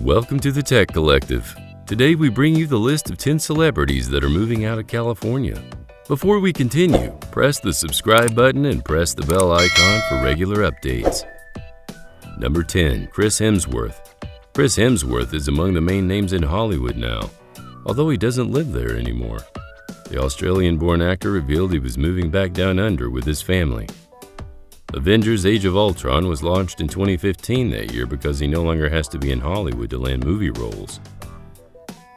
Welcome to the Tech Collective. Today we bring you the list of 10 celebrities that are moving out of California. Before we continue, press the subscribe button and press the bell icon for regular updates. Number 10. Chris Hemsworth. Chris Hemsworth is among the main names in Hollywood now, although he doesn't live there anymore. The Australian-born actor revealed he was moving back down under with his family. Avengers: Age of Ultron was launched in 2015 that year because he no longer has to be in Hollywood to land movie roles.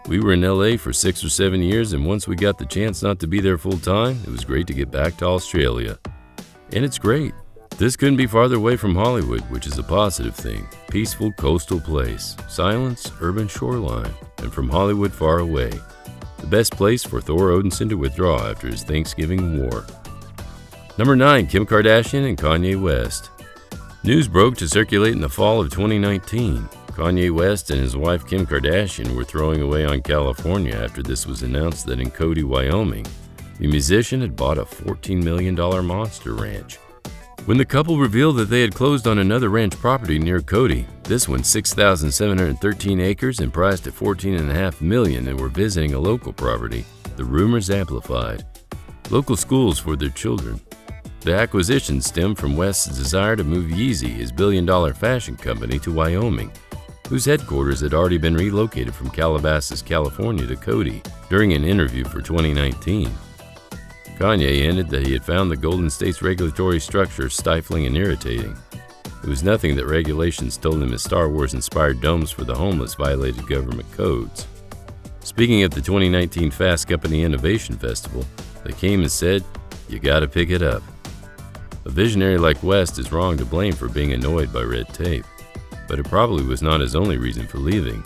We were in LA for 6 or 7 years, and once we got the chance not to be there full time, it was great to get back to Australia. And it's great. This couldn't be farther away from Hollywood, which is a positive thing. Peaceful coastal place, silence, urban shoreline, and from Hollywood far away. The best place for Thor Odinson to withdraw after his Thanksgiving war. Number 9. Kim Kardashian and Kanye West. News broke to circulate in the fall of 2019. Kanye West and his wife Kim Kardashian were throwing away on California after this was announced that in Cody, Wyoming, the musician had bought a $14 million monster ranch. When the couple revealed that they had closed on another ranch property near Cody, this one 6,713 acres and priced at $14.5 million, and were visiting a local property, the rumors amplified. Local schools for their children. The acquisition stemmed from West's desire to move Yeezy, his billion-dollar fashion company, to Wyoming, whose headquarters had already been relocated from Calabasas, California to Cody during an interview for 2019. Kanye hinted that he had found the Golden State's regulatory structure stifling and irritating. It was nothing that regulations told him his Star Wars-inspired domes for the homeless violated government codes. Speaking at the 2019 Fast Company Innovation Festival, they came and said, "You gotta pick it up." A visionary like West is wrong to blame for being annoyed by red tape, but it probably was not his only reason for leaving.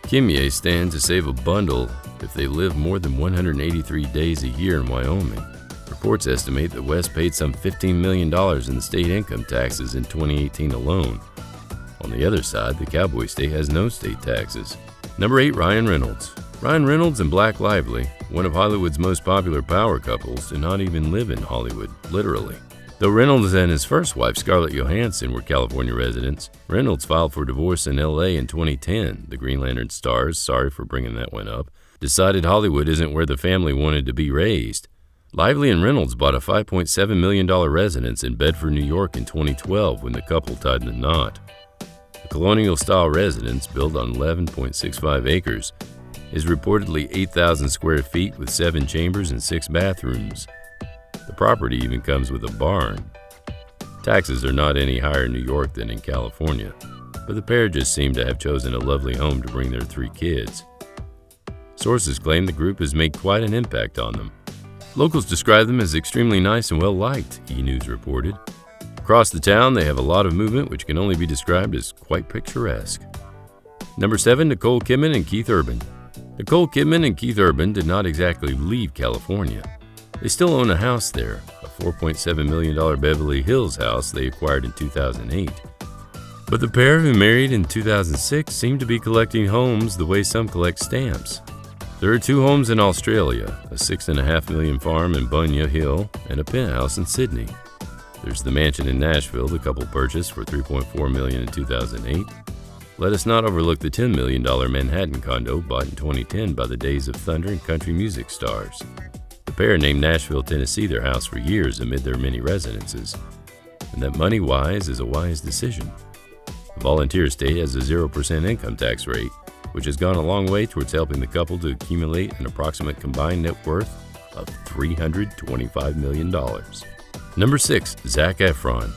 Kanye stands to save a bundle if they live more than 183 days a year in Wyoming. Reports estimate that West paid some $15 million in the state income taxes in 2018 alone. On the other side, the Cowboy State has no state taxes. Number 8. Ryan Reynolds. Ryan Reynolds and Blake Lively, one of Hollywood's most popular power couples, do not even live in Hollywood, literally. Though Reynolds and his first wife, Scarlett Johansson, were California residents, Reynolds filed for divorce in LA in 2010. The Green Lantern stars, sorry for bringing that one up, decided Hollywood isn't where the family wanted to be raised. Lively and Reynolds bought a $5.7 million residence in Bedford, New York in 2012 when the couple tied the knot. The colonial-style residence, built on 11.65 acres, is reportedly 8,000 square feet with 7 chambers and 6 bathrooms. The property even comes with a barn. Taxes are not any higher in New York than in California, but the pair just seem to have chosen a lovely home to bring their 3 kids. Sources claim the group has made quite an impact on them. Locals describe them as extremely nice and well-liked, E! News reported. Across the town, they have a lot of movement which can only be described as quite picturesque. Number 7. Nicole Kidman and Keith Urban. Nicole Kidman and Keith Urban did not exactly leave California. They still own a house there, a $4.7 million Beverly Hills house they acquired in 2008. But the pair, who married in 2006, seem to be collecting homes the way some collect stamps. There are 2 homes in Australia, a $6.5 million farm in Bunya Hill and a penthouse in Sydney. There's the mansion in Nashville the couple purchased for $3.4 million in 2008. Let us not overlook the $10 million Manhattan condo bought in 2010 by the Days of Thunder and country music stars. The pair named Nashville, Tennessee their house for years amid their many residences, and that money-wise is a wise decision. The volunteer state has a 0% income tax rate, which has gone a long way towards helping the couple to accumulate an approximate combined net worth of $325 million. Number 6. Zac Efron.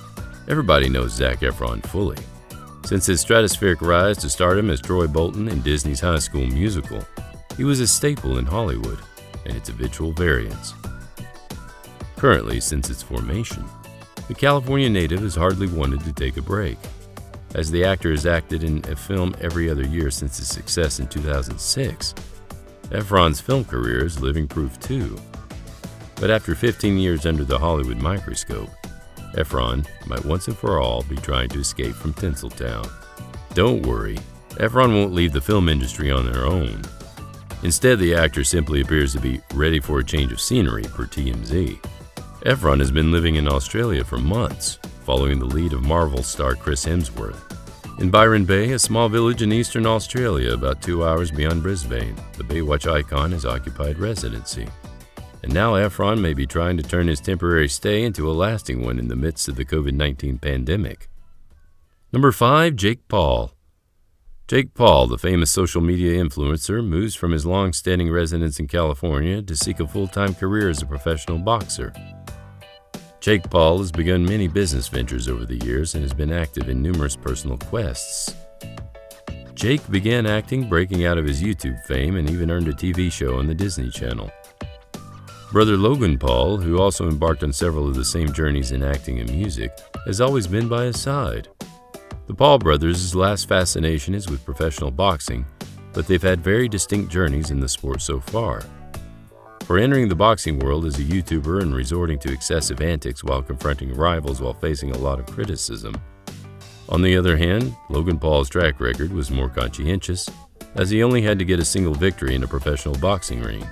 Everybody knows Zac Efron fully. Since his stratospheric rise to stardom as Troy Bolton in Disney's High School Musical, he was a staple in Hollywood and its habitual variants. Currently, since its formation, the California native has hardly wanted to take a break. As the actor has acted in a film every other year since his success in 2006, Efron's film career is living proof too. But after 15 years under the Hollywood microscope, Efron might once and for all be trying to escape from Tinseltown. Don't worry, Efron won't leave the film industry on their own. Instead, the actor simply appears to be ready for a change of scenery, per TMZ. Efron has been living in Australia for months, following the lead of Marvel star Chris Hemsworth. In Byron Bay, a small village in eastern Australia about 2 hours beyond Brisbane, the Baywatch icon has occupied residency. And now Efron may be trying to turn his temporary stay into a lasting one in the midst of the COVID-19 pandemic. Number 5, Jake Paul. Jake Paul, the famous social media influencer, moves from his long-standing residence in California to seek a full-time career as a professional boxer. Jake Paul has begun many business ventures over the years and has been active in numerous personal quests. Jake began acting, breaking out of his YouTube fame, and even earned a TV show on the Disney Channel. Brother Logan Paul, who also embarked on several of the same journeys in acting and music, has always been by his side. The Paul brothers' last fascination is with professional boxing, but they've had very distinct journeys in the sport so far. For entering the boxing world as a YouTuber and resorting to excessive antics while confronting rivals while facing a lot of criticism. On the other hand, Logan Paul's track record was more conscientious, as he only had to get a single victory in a professional boxing ring.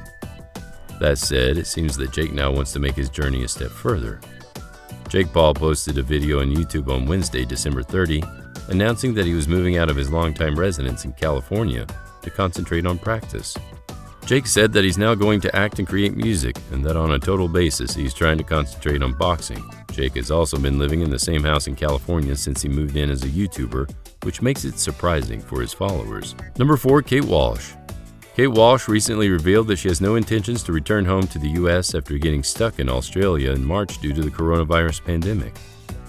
That said, it seems that Jake now wants to make his journey a step further. Jake Paul posted a video on YouTube on Wednesday, December 30, announcing that he was moving out of his longtime residence in California to concentrate on practice. Jake said that he's now going to act and create music, and that on a total basis he's trying to concentrate on boxing. Jake has also been living in the same house in California since he moved in as a YouTuber, which makes it surprising for his followers. Number 4, Kate Walsh. Kate Walsh recently revealed that she has no intentions to return home to the US after getting stuck in Australia in March due to the coronavirus pandemic.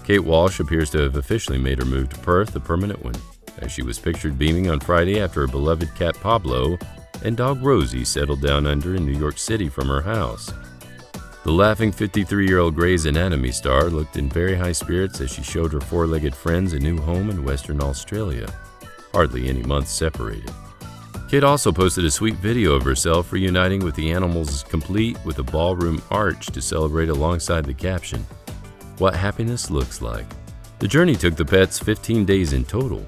Kate Walsh appears to have officially made her move to Perth a permanent one, as she was pictured beaming on Friday after her beloved cat Pablo and dog Rosie settled down under in New York City from her house. The laughing 53-year-old Grey's Anatomy star looked in very high spirits as she showed her four-legged friends a new home in Western Australia, hardly any months separated. Kate also posted a sweet video of herself reuniting with the animals, complete with a ballroom arch to celebrate alongside the caption, "What happiness looks like." The journey took the pets 15 days in total,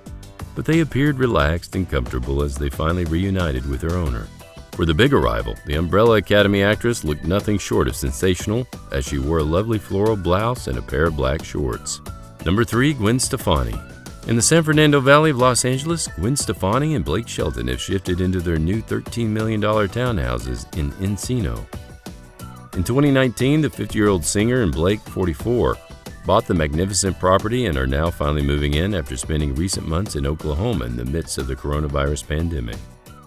but they appeared relaxed and comfortable as they finally reunited with their owner. For the big arrival, the Umbrella Academy actress looked nothing short of sensational as she wore a lovely floral blouse and a pair of black shorts. Number 3, Gwen Stefani. In the San Fernando Valley of Los Angeles, Gwen Stefani and Blake Shelton have shifted into their new $13 million townhouses in Encino. In 2019, the 50-year-old singer and Blake, 44, bought the magnificent property and are now finally moving in after spending recent months in Oklahoma in the midst of the coronavirus pandemic.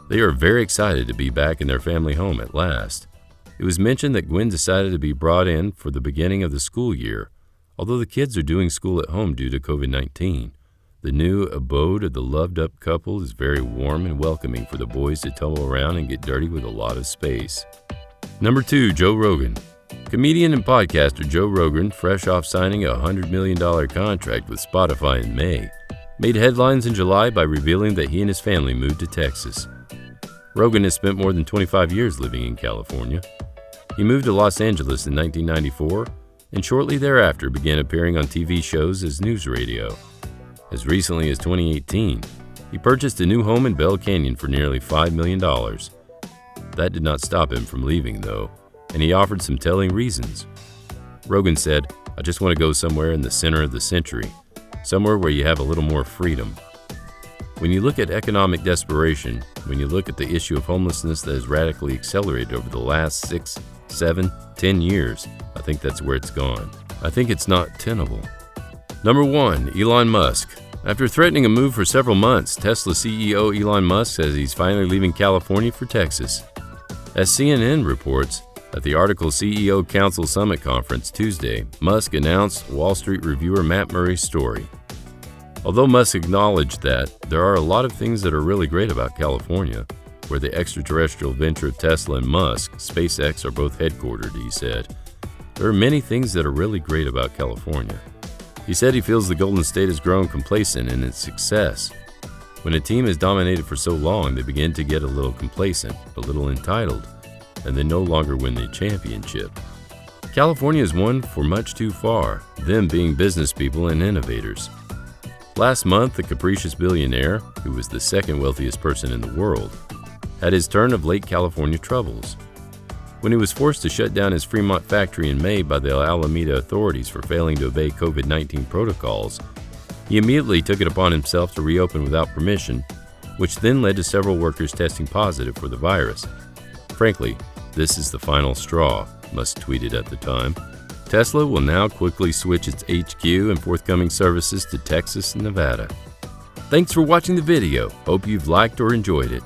They are very excited to be back in their family home at last. It was mentioned that Gwen decided to be brought in for the beginning of the school year, although the kids are doing school at home due to COVID-19. The new abode of the loved-up couple is very warm and welcoming for the boys to tumble around and get dirty with a lot of space. Number 2, Joe Rogan. Comedian and podcaster Joe Rogan, fresh off signing a $100 million contract with Spotify in May, made headlines in July by revealing that he and his family moved to Texas. Rogan has spent more than 25 years living in California. He moved to Los Angeles in 1994 and shortly thereafter began appearing on TV shows as news radio. As recently as 2018, he purchased a new home in Bell Canyon for nearly $5 million. That did not stop him from leaving, though, and he offered some telling reasons. Rogan said, "I just want to go somewhere in the center of the century, somewhere where you have a little more freedom." When you look at economic desperation, when you look at the issue of homelessness that has radically accelerated over the last 6, 7, 10 years, I think that's where it's gone. I think it's not tenable. Number 1, Elon Musk. After threatening a move for several months, Tesla CEO Elon Musk says he's finally leaving California for Texas. As CNN reports, at the Article CEO Council Summit Conference Tuesday, Musk announced Wall Street reviewer Matt Murray's story. Although Musk acknowledged that there are a lot of things that are really great about California, where the extraterrestrial venture of Tesla and Musk, SpaceX, are both headquartered, he said, there are many things that are really great about California. He said he feels the Golden State has grown complacent in its success. When a team has dominated for so long, they begin to get a little complacent, a little entitled, and they no longer win the championship. California has won for much too far, them being business people and innovators. Last month, the capricious billionaire, who was the second wealthiest person in the world, had his turn of late California troubles. When he was forced to shut down his Fremont factory in May by the Alameda authorities for failing to obey COVID-19 protocols, He immediately took it upon himself to reopen without permission, which then led to several workers testing positive for the virus. Frankly, this is the final straw, Musk tweeted at the time. Tesla will now quickly switch its HQ and forthcoming services to Texas and Nevada. Thanks for watching the video. Hope you've liked or enjoyed it.